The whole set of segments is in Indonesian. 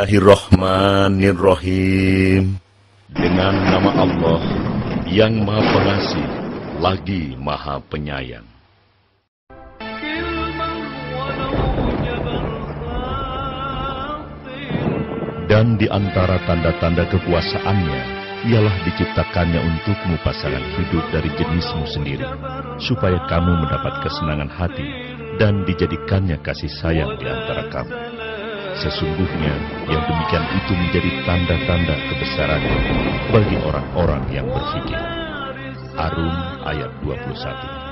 Bismillahirrahmanirrahim. Dengan nama Allah yang Maha Pengasih lagi Maha Penyayang. Dan di antara tanda-tanda kekuasaannya ialah diciptakannya untukmu pasangan hidup dari jenismu sendiri, supaya kamu mendapat kesenangan hati dan dijadikannya kasih sayang di antara kamu. Sesungguhnya yang demikian itu menjadi tanda-tanda kebesarannya bagi orang-orang yang berfikir. Ar-Rum ayat 21.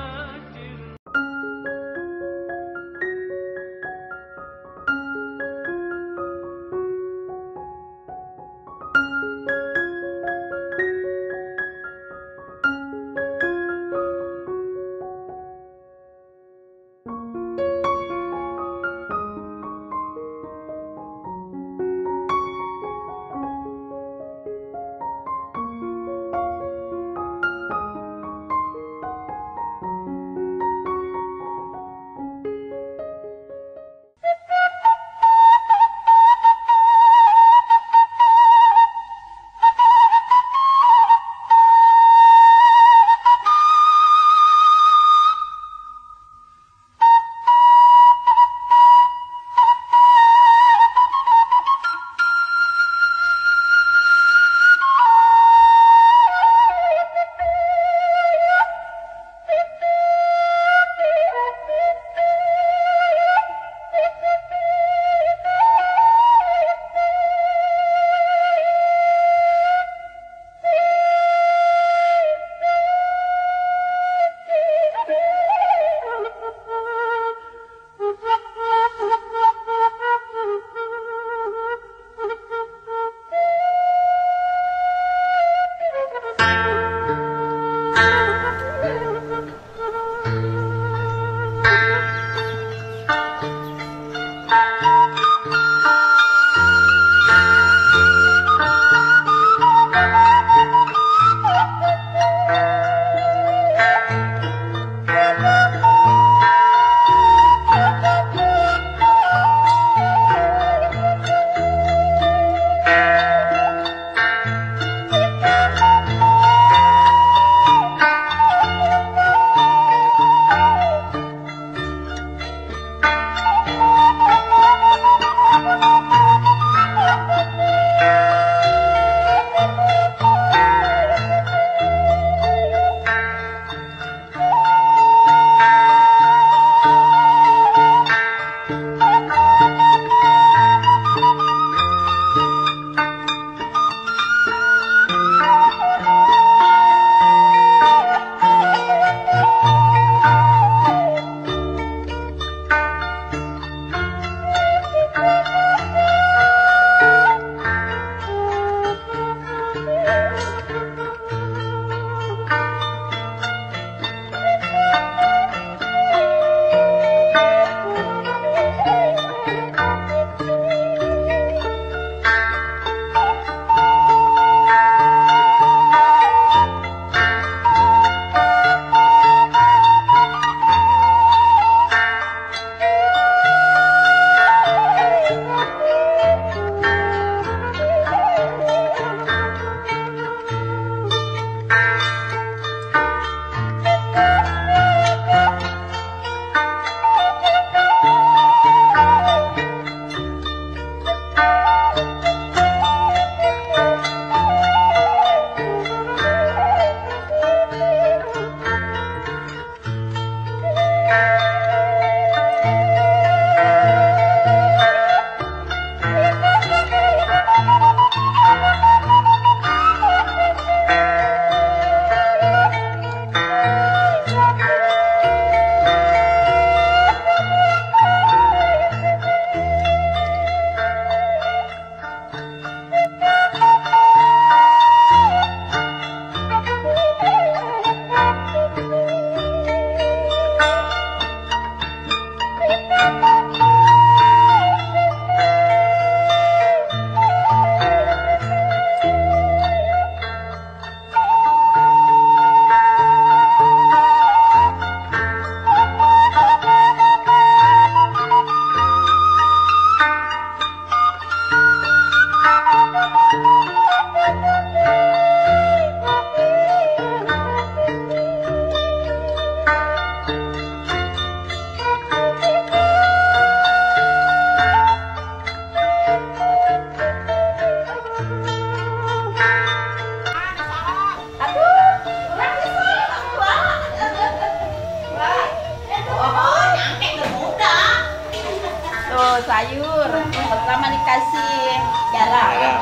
sayur. Pertama dikasih garam.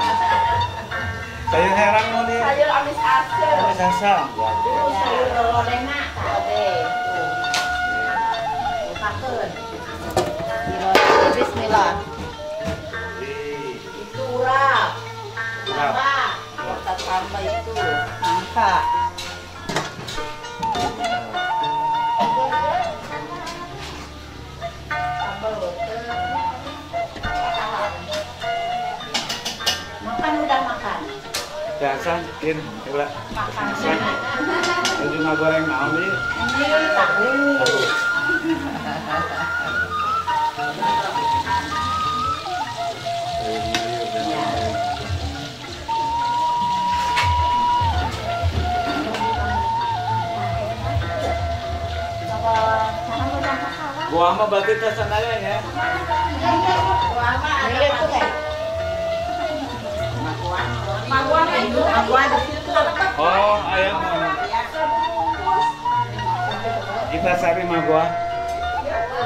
Sayur herang mau nih. Sayur amis asam. Amis asam. Sayur lorena. Oke. Pakeun. Bismillah. Itu urap. Urap. Kita tambah itu nangka. Makan udah makan. Biasa bikin coba. Makan. Cuma goreng naon nih? Ini tahu. Buah mah berarti tersenaya ya? Buah mah ada pakai. Maguan itu, maguan di situ. Oh, ayam. Kita cari magua.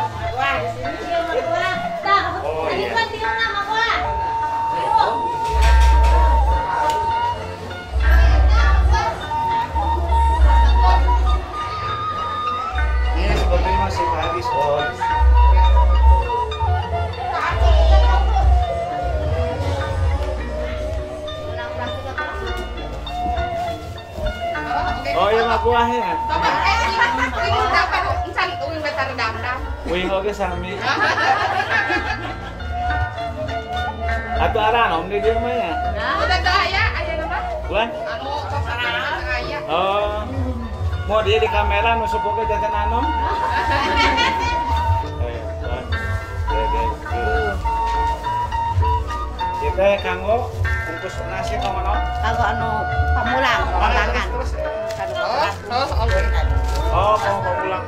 Maguan di sini. Oh iya. Ini seperti masih habis, Bos. Oh iya mah buahnya. Wing oke sami. Atau aran om di dia mah ya? Udah gaya, aya nama? Buah? Anu sasaran gaya. Oh. Mau dia di kamera nu supoke jajan anu? Kita kanggo bungkus nasi ka mana? Kalau anu pamulang, pamulangan. Oh, Oh, mau pulang.